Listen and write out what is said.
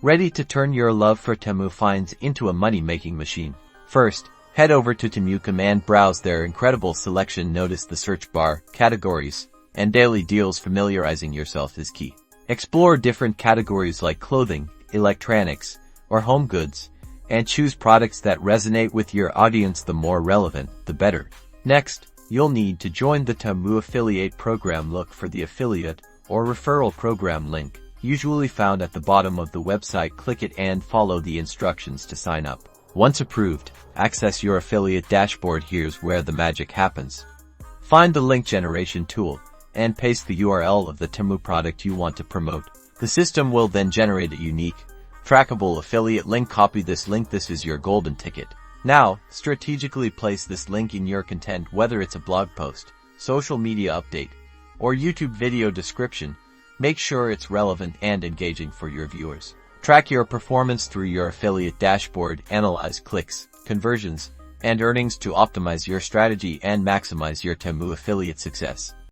Ready to turn your love for Temu finds into a money-making machine? First, head over to Temu command, browse their incredible selection, notice the search bar, categories, and daily deals. Familiarizing yourself is key. Explore different categories like clothing, electronics, or home goods, and choose products that resonate with your audience. The more relevant, the better. Next, you'll need to join the Temu affiliate program. Look for the affiliate or referral program link, usually found at the bottom of the website. Click it and follow the instructions to sign up. Once approved, access your affiliate dashboard. Here's where the magic happens. Find the link generation tool and paste the URL of the Temu product you want to promote. The system will then generate a unique, trackable affiliate link. Copy this link. This is your golden ticket. Now, strategically place this link in your content, whether it's a blog post, social media update, or YouTube video description. Make sure it's relevant and engaging for your viewers. Track your performance through your affiliate dashboard. Analyze clicks, conversions, and earnings to optimize your strategy and maximize your Temu affiliate success.